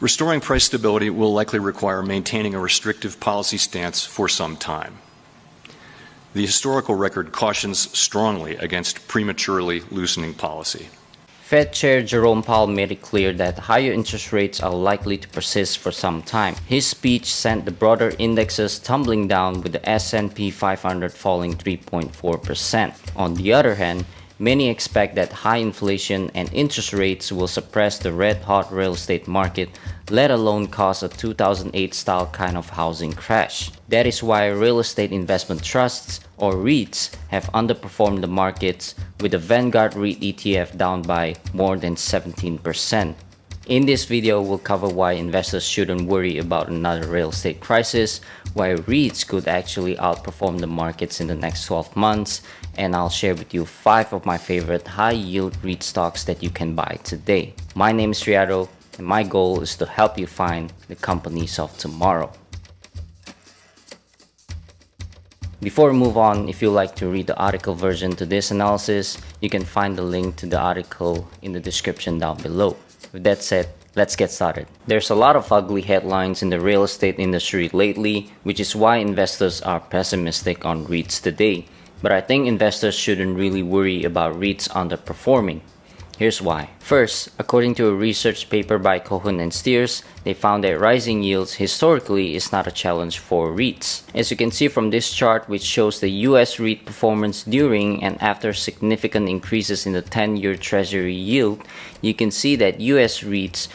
Restoring price stability will likely require maintaining a restrictive policy stance for some time. The historical record cautions strongly against prematurely loosening policy. Fed Chair Jerome Powell made it clear that higher interest rates are likely to persist for some time. His speech sent the broader indexes tumbling down, with the S&P 500 falling 3.4%. On the other hand, many expect that high inflation and interest rates will suppress the red-hot real estate market, let alone cause a 2008-style kind of housing crash. That is why real estate investment trusts, or REITs, have underperformed the markets, with the Vanguard REIT ETF down by more than 17%. In this video, we'll cover why investors shouldn't worry about another real estate crisis, why REITs could actually outperform the markets in the next 12 months, and I'll share with you 5 of my favorite high-yield REIT stocks that you can buy today. My name is Riado, and my goal is to help you find the companies of tomorrow. Before we move on, if you'd like to read the article version to this analysis, you can find the link to the article in the description down below. With that said, let's get started. There's a lot of ugly headlines in the real estate industry lately, which is why investors are pessimistic on REITs today. But I think investors shouldn't really worry about REITs underperforming. Here's why. First, according to a research paper by Cohen and Steers, they found that rising yields historically is not a challenge for REITs. As you can see from this chart, which shows the US REIT performance during and after significant increases in the 10-year Treasury yield, you can see that US REITs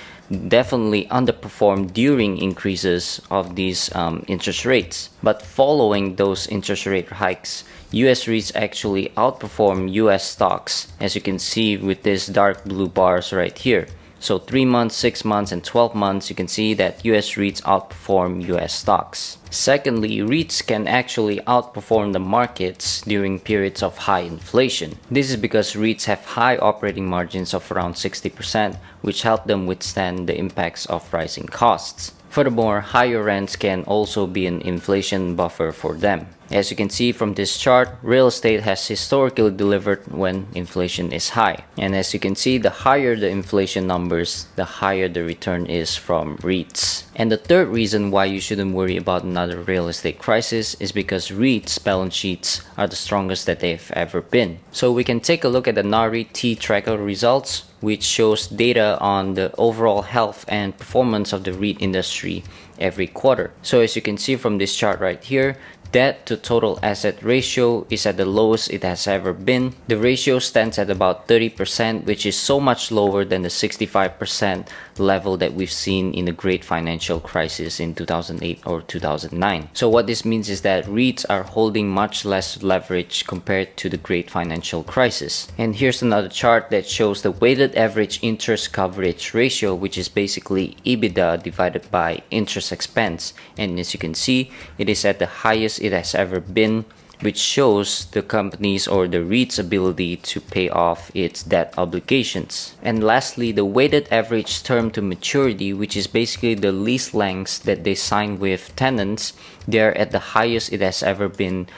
definitely underperformed during increases of these interest rates. But following those interest rate hikes, US REITs actually outperform US stocks, as you can see with these dark blue bars right here. So 3 months, 6 months, and 12 months, you can see that US REITs outperform US stocks. Secondly, REITs can actually outperform the markets during periods of high inflation. This is because REITs have high operating margins of around 60%, which help them withstand the impacts of rising costs. Furthermore, higher rents can also be an inflation buffer for them. As you can see from this chart, real estate has historically delivered when inflation is high. And as you can see, the higher the inflation numbers, the higher the return is from REITs. And the third reason why you shouldn't worry about another real estate crisis is because REITs' balance sheets are the strongest that they've ever been. So we can take a look at the NAREIT T-Tracker results, which shows data on the overall health and performance of the REIT industry every quarter. So as you can see from this chart right here, debt to total asset ratio is at the lowest it has ever been. The ratio stands at about 30%, which is so much lower than the 65% level that we've seen in the great financial crisis in 2008 or 2009. So what this means is that REITs are holding much less leverage compared to the great financial crisis. And here's another chart that shows the weighted average interest coverage ratio, which is basically EBITDA divided by interest expense. And as you can see, it is at the highest it has ever been, which shows the company's or the REIT's ability to pay off its debt obligations. And lastly, the weighted average term to maturity, which is basically the lease lengths that they sign with tenants, they're at the highest it has ever been,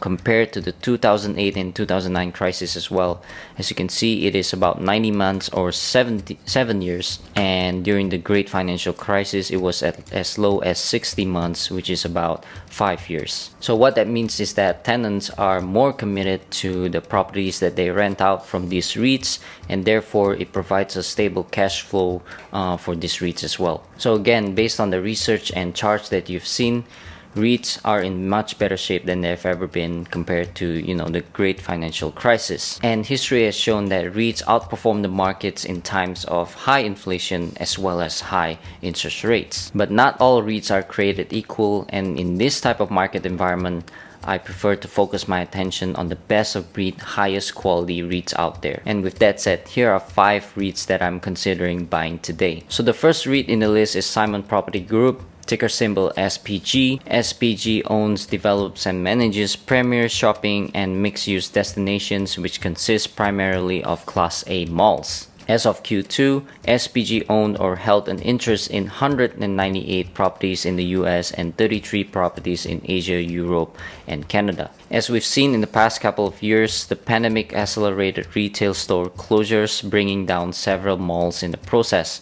compared to the 2008 and 2009 crisis as well. As you can see, it is about 90 months or 7 years, and during the great financial crisis, it was at as low as 60 months, which is about 5 years. So what that means is that tenants are more committed to the properties that they rent out from these REITs, and therefore it provides a stable cash flow for these REITs as well. So again, based on the research and charts that you've seen, REITs are in much better shape than they've ever been compared to, the great financial crisis. And history has shown that REITs outperform the markets in times of high inflation as well as high interest rates. But not all REITs are created equal, and in this type of market environment, I prefer to focus my attention on the best of breed, highest quality REITs out there. And with that said, here are 5 REITs that I'm considering buying today. So the first REIT in the list is Simon Property Group, ticker symbol SPG. SPG owns, develops, and manages premier shopping and mixed-use destinations, which consist primarily of Class A malls. As of Q2, SPG owned or held an interest in 198 properties in the US and 33 properties in Asia, Europe, and Canada. As we've seen in the past couple of years, the pandemic accelerated retail store closures, bringing down several malls in the process.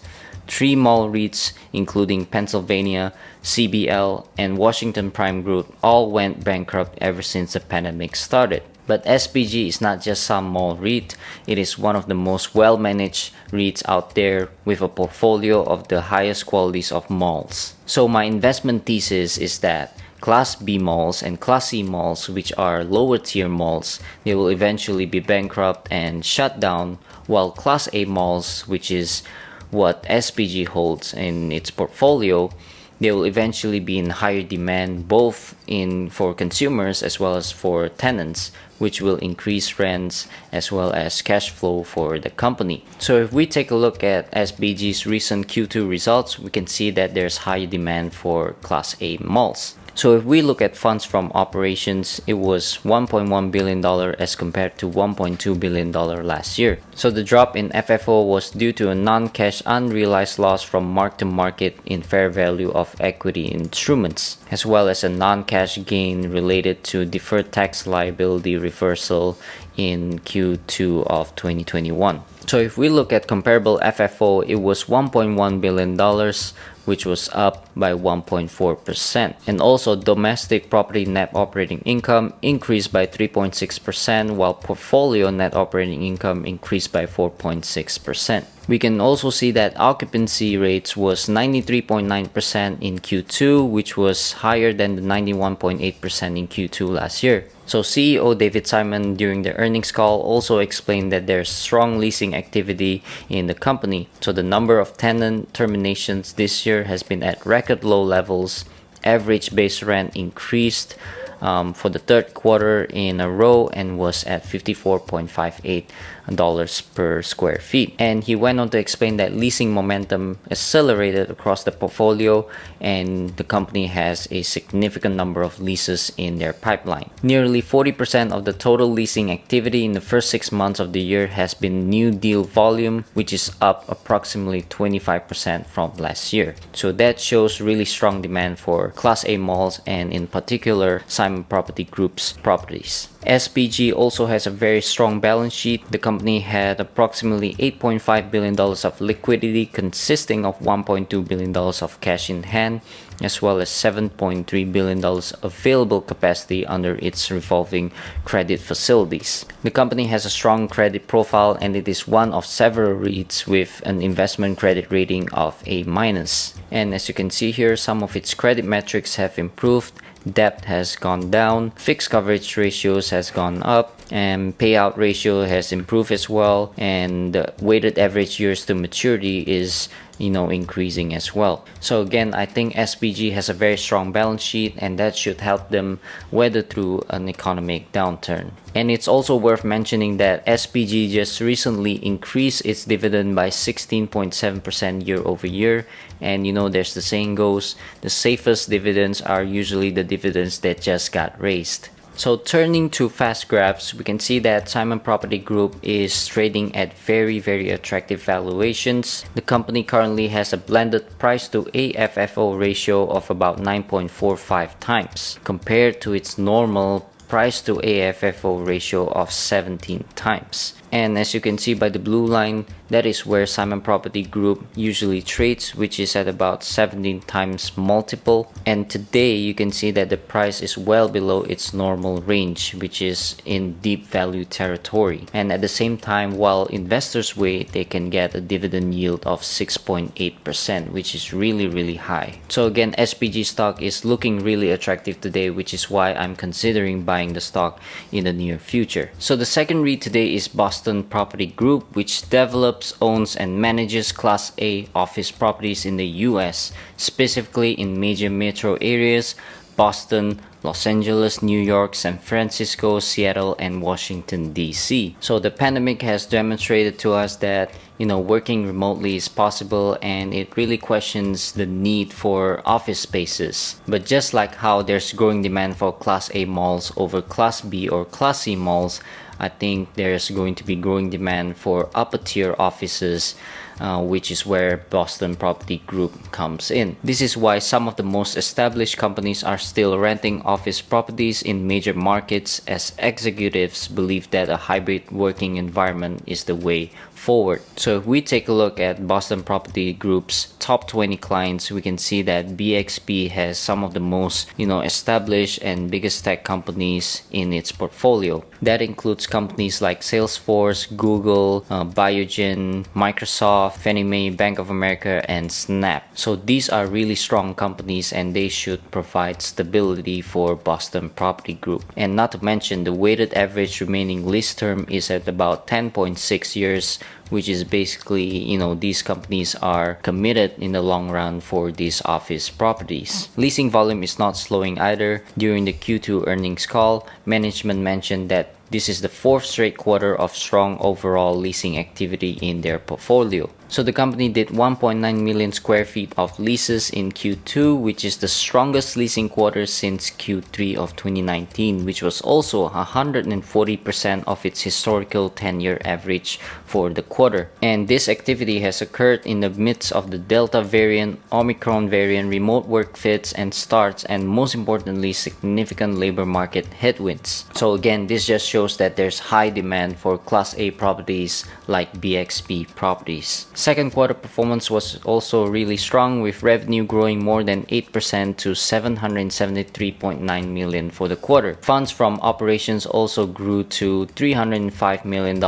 3 mall REITs, including Pennsylvania, CBL, and Washington Prime Group, all went bankrupt ever since the pandemic started. But SPG is not just some mall REIT, it is one of the most well-managed REITs out there with a portfolio of the highest qualities of malls. So my investment thesis is that Class B malls and Class C malls, which are lower tier malls, they will eventually be bankrupt and shut down, while Class A malls, which is what SPG holds in its portfolio, they will eventually be in higher demand both for consumers as well as for tenants, which will increase rents as well as cash flow for the company. So if we take a look at SPG's recent Q2 results, we can see that there's high demand for Class A malls. So if we look at funds from operations, it was $1.1 billion as compared to $1.2 billion last year. So the drop in FFO was due to a non-cash unrealized loss from mark-to-market in fair value of equity instruments, as well as a non-cash gain related to deferred tax liability reversal in Q2 of 2021. So if we look at comparable FFO, it was $1.1 billion, which was up by 1.4%. And also domestic property net operating income increased by 3.6%, while portfolio net operating income increased by 4.6%. We can also see that occupancy rates was 93.9% in Q2, which was higher than the 91.8% in Q2 last year. So CEO David Simon during the earnings call also explained that there's strong leasing activity in the company. So the number of tenant terminations this year has been at record low levels. Average base rent increased for the third quarter in a row and was at $54.58 per square feet. And he went on to explain that leasing momentum accelerated across the portfolio and the company has a significant number of leases in their pipeline. Nearly 40% of the total leasing activity in the first 6 months of the year has been new deal volume, which is up approximately 25% from last year. So that shows really strong demand for Class A malls and in particular Simon Property Group's properties. SPG also has a very strong balance sheet. The company had approximately $8.5 billion of liquidity consisting of $1.2 billion of cash in hand as well as $7.3 billion available capacity under its revolving credit facilities. The company has a strong credit profile and it is one of several REITs with an investment credit rating of A-. And as you can see here, some of its credit metrics have improved. Debt has gone down, fixed coverage ratios has gone up, and payout ratio has improved as well, and the weighted average years to maturity is increasing as well. So again, I think SPG has a very strong balance sheet and that should help them weather through an economic downturn. And it's also worth mentioning that SPG just recently increased its dividend by 16.7% year over year. And there's the saying goes, the safest dividends are usually the dividends that just got raised. So turning to fast graphs, we can see that Simon Property Group is trading at very, very attractive valuations. The company currently has a blended price to AFFO ratio of about 9.45 times compared to its normal price to AFFO ratio of 17 times. And as you can see by the blue line, that is where Simon Property Group usually trades, which is at about 17 times multiple. And today you can see that the price is well below its normal range, which is in deep value territory. And at the same time, while investors wait, they can get a dividend yield of 6.8%, which is really, really high. So again, SPG stock is looking really attractive today, which is why I'm considering buying the stock in the near future. So the second REIT today is Boston Property Group, which develops, owns, and manages Class A office properties in the US, specifically in major metro areas, Boston, Los Angeles, New York, San Francisco, Seattle, and Washington, D.C. So the pandemic has demonstrated to us that working remotely is possible, and it really questions the need for office spaces. But just like how there's growing demand for Class A malls over Class B or Class C malls, I think there's going to be growing demand for upper tier offices, which is where Boston Property Group comes in. This is why some of the most established companies are still renting office properties in major markets, as executives believe that a hybrid working environment is the way forward. So if we take a look at Boston Property Group's top 20 clients, we can see that BXP has some of the most, established and biggest tech companies in its portfolio. That includes companies like Salesforce, Google, Biogen, Microsoft, Fannie Mae, Bank of America, and Snap. So these are really strong companies and they should provide stability for Boston Property Group. And not to mention, the weighted average remaining lease term is at about 10.6 years, which is basically, these companies are committed in the long run for these office properties. Leasing volume is not slowing either. During the Q2 earnings call, management mentioned that this is the fourth straight quarter of strong overall leasing activity in their portfolio. So the company did 1.9 million square feet of leases in Q2, which is the strongest leasing quarter since Q3 of 2019, which was also 140% of its historical 10-year average for the quarter. And this activity has occurred in the midst of the Delta variant, Omicron variant, remote work fits and starts, and most importantly, significant labor market headwinds. So again, this just shows that there's high demand for Class A properties like BXP properties. Second quarter performance was also really strong, with revenue growing more than 8% to $773.9 million for the quarter. Funds from operations also grew to $305 million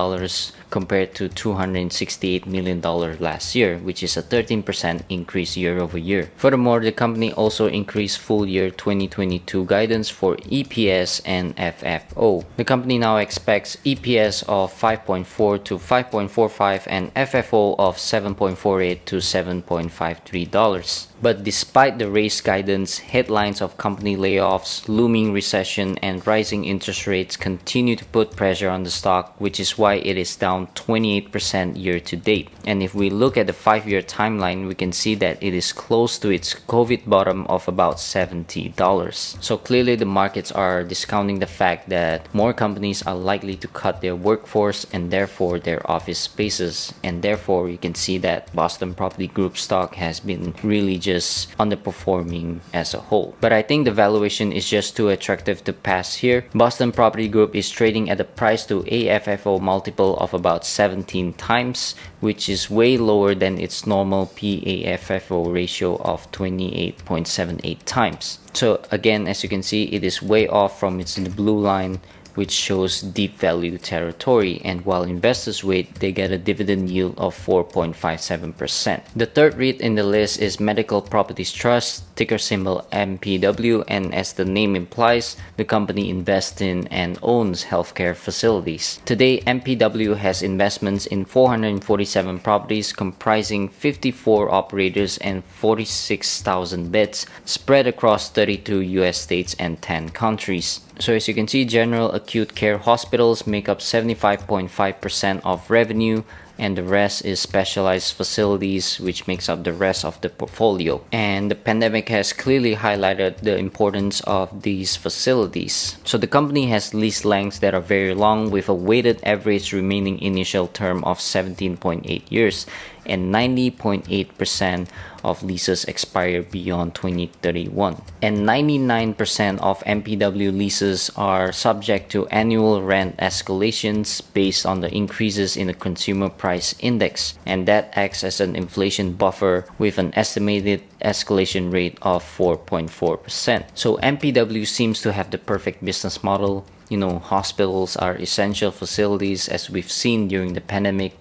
compared to $268 million last year, which is a 13% increase year over year. Furthermore, the company also increased full year 2022 guidance for EPS and FFO. The company now expects EPS of 5.4 to 5.45 and FFO of 7.48 to $7.53. But despite the raised guidance, headlines of company layoffs, looming recession, and rising interest rates continue to put pressure on the stock, which is why it is down 28% year to date. And if we look at the 5-year timeline, we can see that it is close to its COVID bottom of about $70. So clearly the markets are discounting the fact that more companies are likely to cut their workforce and therefore their office spaces. And therefore you can see that Boston Property Group stock has been really just underperforming as a whole. But I think the valuation is just too attractive to pass here. Boston Property Group is trading at a price to AFFO multiple of about 17 times, which is way lower than its normal PAFFO ratio of 28.78 times. So again, as you can see, it is way off from its blue line, which shows deep value territory, and while investors wait, they get a dividend yield of 4.57%. The third REIT in the list is Medical Properties Trust, ticker symbol MPW, and as the name implies, the company invests in and owns healthcare facilities. Today, MPW has investments in 447 properties comprising 54 operators and 46,000 beds spread across 32 US states and 10 countries. So as you can see, general acute care hospitals make up 75.5% of revenue, and the rest is specialized facilities, which makes up the rest of the portfolio. And the pandemic has clearly highlighted the importance of these facilities. So the company has lease lengths that are very long, with a weighted average remaining initial term of 17.8 years, and 90.8% of leases expire beyond 2031. And 99% of MPW leases are subject to annual rent escalations based on the increases in the consumer price index, and that acts as an inflation buffer with an estimated escalation rate of 4.4%. So MPW seems to have the perfect business model. Hospitals are essential facilities, as we've seen during the pandemic.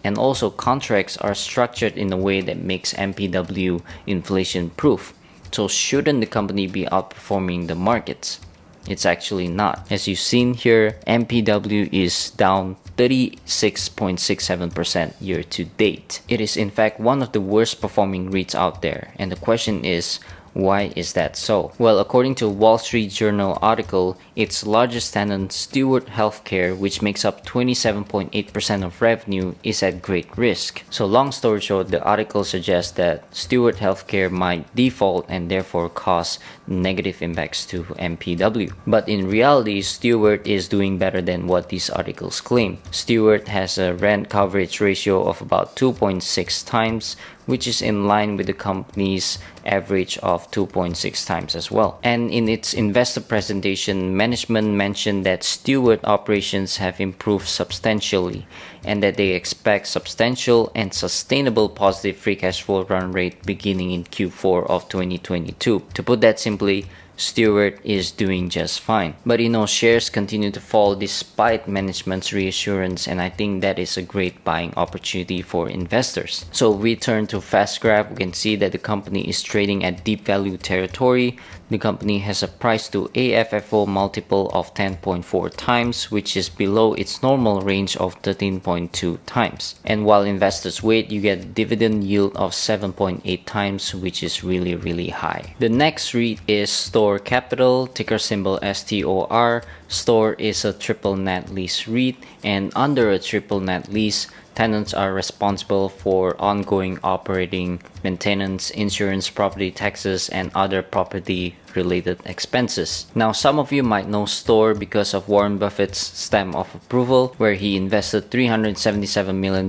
And also, contracts are structured in a way that makes MPW inflation proof. So shouldn't the company be outperforming the markets? It's actually not. As you've seen here, MPW is down 36.67% year to date. It is in fact one of the worst performing REITs out there. And the question is, why is that so? Well, according to a Wall Street Journal article, its largest tenant, Steward Healthcare, which makes up 27.8% of revenue, is at great risk. So long story short, the article suggests that Steward Healthcare might default and therefore cause negative impacts to MPW. But in reality, Steward is doing better than what these articles claim. Steward has a rent coverage ratio of about 2.6 times, which is in line with the company's average of 2.6 times as well. And in its investor presentation, management mentioned that Steward operations have improved substantially, and that they expect substantial and sustainable positive free cash flow run rate beginning in Q4 of 2022. To put that simply, Stewart is doing just fine. But shares continue to fall despite management's reassurance, and I think that is a great buying opportunity for investors. So if we turn to fast graph, we can see that the company is trading at deep value territory. The company has a price to AFFO multiple of 10.4 times, which is below its normal range of 13.2 times. And while investors wait, you get a dividend yield of 7.8 times, which is really high. The next REIT is STOR Capital, ticker symbol STOR. STOR is a triple net lease REIT, and under a triple net lease, tenants are responsible for ongoing operating, maintenance, insurance, property taxes, and other property-related expenses. Now, some of you might know STOR because of Warren Buffett's stamp of approval, where he invested $377 million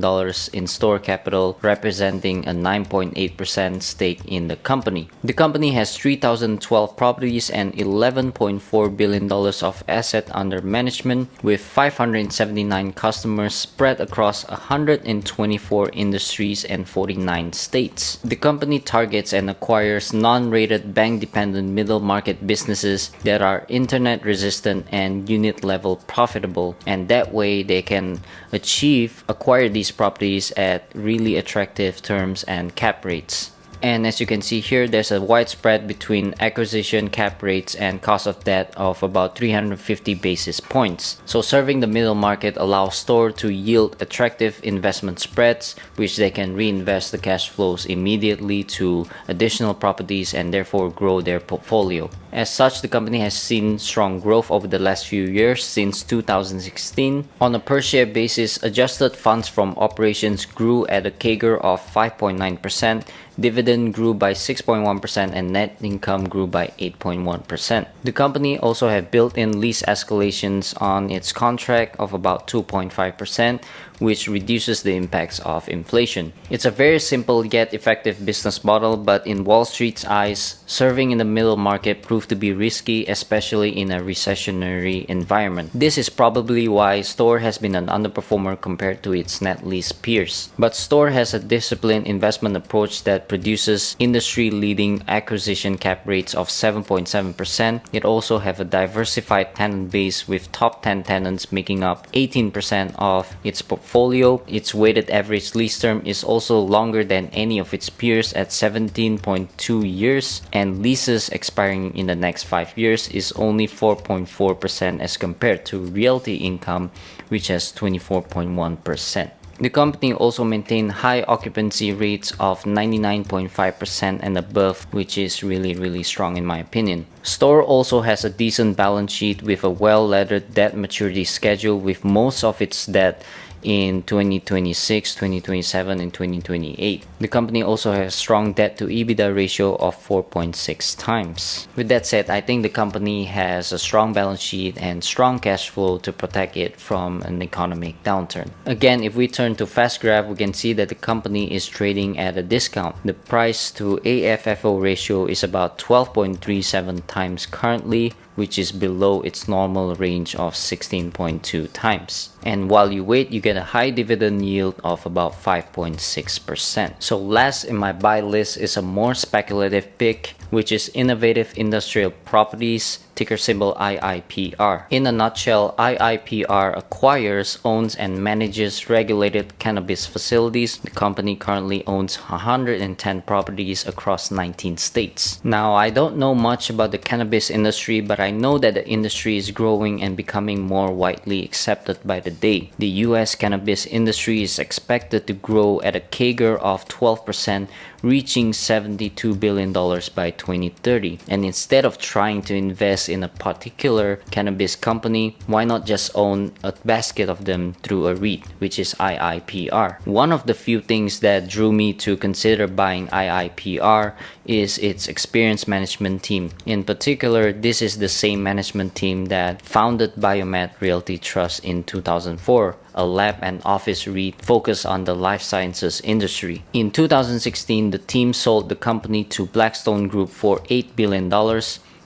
in STOR Capital, representing a 9.8% stake in the company. The company has 3,012 properties and $11.4 billion of asset under management, with 579 customers spread across 124 industries and 49 states. The company targets and acquires non-rated bank-dependent middle-market businesses that are internet-resistant and unit-level profitable, and that way they can acquire these properties at really attractive terms and cap rates. And as you can see here, there's a wide spread between acquisition cap rates and cost of debt of about 350 basis points. So serving the middle market allows STOR to yield attractive investment spreads, which they can reinvest the cash flows immediately to additional properties and therefore grow their portfolio. As such, the company has seen strong growth over the last few years since 2016. On a per share basis, adjusted funds from operations grew at a CAGR of 5.9%. Dividend grew by 6.1% and net income grew by 8.1%. The company also had built-in lease escalations on its contract of about 2.5%, which reduces the impacts of inflation. It's a very simple yet effective business model, but in Wall Street's eyes, serving in the middle market proved to be risky, especially in a recessionary environment. This is probably why STOR has been an underperformer compared to its net lease peers. But STOR has a disciplined investment approach that produces industry-leading acquisition cap rates of 7.7%. It also has a diversified tenant base with top 10 tenants making up 18% of its portfolio. Its weighted average lease term is also longer than any of its peers at 17.2 years, and leases expiring in the next 5 years is only 4.4% as compared to Realty Income, which has 24.1%. The company also maintained high occupancy rates of 99.5% and above, which is really strong in my opinion. STOR also has a decent balance sheet with a well-laddered debt maturity schedule, with most of its debt in 2026, 2027, and 2028. The company also has a strong debt to EBITDA ratio of 4.6 times. With that said, I think the company has a strong balance sheet and strong cash flow to protect it from an economic downturn. Again, if we turn to fast graph, we can see that the company is trading at a discount. The price to AFFO ratio is about 12.37 times currently, which is below its normal range of 16.2 times. And while you wait, you get a high dividend yield of about 5.6%. So last in my buy list is a more speculative pick, which is Innovative Industrial Properties, ticker symbol IIPR. In a nutshell, IIPR acquires, owns, and manages regulated cannabis facilities. The company currently owns 110 properties across 19 states. Now, I don't know much about the cannabis industry, but I know that the industry is growing and becoming more widely accepted by the day. The US cannabis industry is expected to grow at a CAGR of 12%, reaching $72 billion by 2030. And instead of trying to invest in a particular cannabis company, why not just own a basket of them through a REIT, which is IIPR? One of the few things that drew me to consider buying IIPR is its experienced management team. In particular, this is the same management team that founded Biomed Realty Trust in 2004, a lab and office REIT focused on the life sciences industry. In 2016, the team sold the company to Blackstone Group for $8 billion.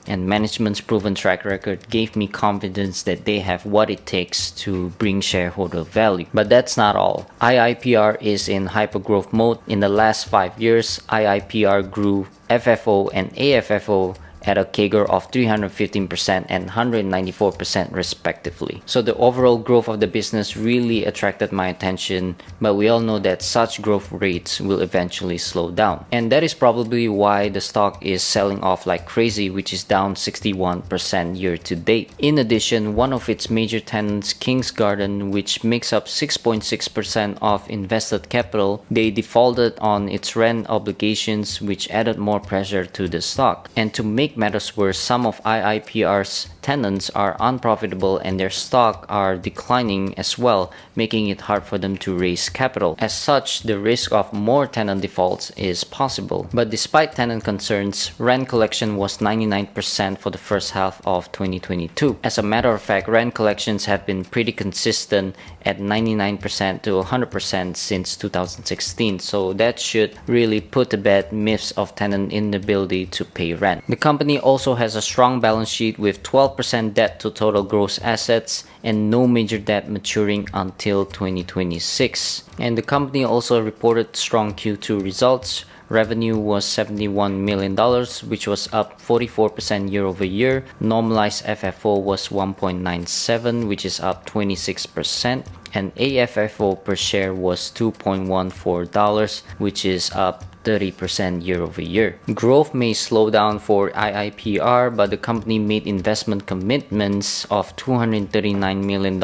and management's proven track record gave me confidence that they have what it takes to bring shareholder value. But that's not all. IIPR is in hypergrowth mode. In the last 5 years, IIPR grew FFO and AFFO at a CAGR of 315% and 194% respectively. So the overall growth of the business really attracted my attention, but we all know that such growth rates will eventually slow down. And that is probably why the stock is selling off like crazy, which is down 61% year to date. In addition, one of its major tenants, Kings Garden, which makes up 6.6% of invested capital, they defaulted on its rent obligations, which added more pressure to the stock. And to make matters worse, some of IIPR's tenants are unprofitable and their stock are declining as well, making it hard for them to raise capital. As such, the risk of more tenant defaults is possible. But despite tenant concerns, rent collection was 99% for the first half of 2022. As a matter of fact, rent collections have been pretty consistent at 99% to 100% since 2016, so that should really put to bed myths of tenant inability to pay rent. The company also has a strong balance sheet with 12% debt to total gross assets and no major debt maturing until 2026. And the company also reported strong Q2 results. Revenue was $71 million, which was up 44% year over year. Normalized FFO was $1.97, which is up 26%. And AFFO per share was $2.14, which is up 30% year over year. Growth may slow down for IIPR, but the company made investment commitments of $239 million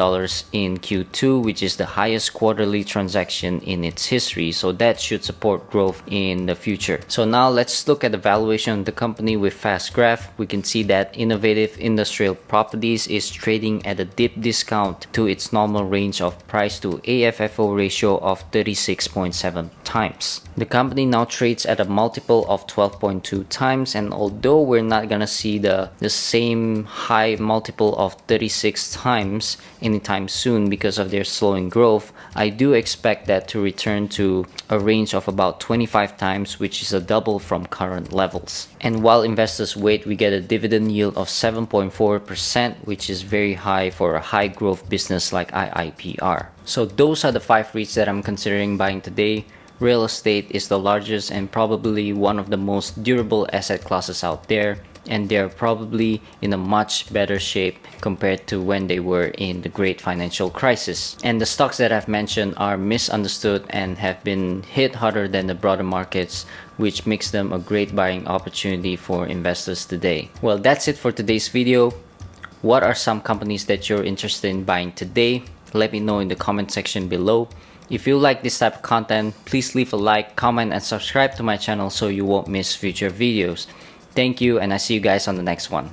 in Q2, which is the highest quarterly transaction in its history. So that should support growth in the future. So now let's look at the valuation of the company with fast graph. We can see that Innovative Industrial Properties is trading at a deep discount to its normal range of price to AFFO ratio of 36.7 times. The company now trades at a multiple of 12.2 times, and although we're not gonna see the same high multiple of 36 times anytime soon because of their slowing growth, I do expect that to return to a range of about 25 times, which is a double from current levels. And while investors wait, we get a dividend yield of 7.4%, which is very high for a high growth business like IIPR. So those are the 5 REITs that I'm considering buying today. Real estate is the largest and probably one of the most durable asset classes out there, and they're probably in a much better shape compared to when they were in the great financial crisis. And the stocks that I've mentioned are misunderstood and have been hit harder than the broader markets, which makes them a great buying opportunity for investors today. Well, that's it for today's video. What are some companies that you're interested in buying today? Let me know in the comment section below. If you like this type of content, please leave a like, comment, and subscribe to my channel so you won't miss future videos. Thank you, and I see you guys on the next one.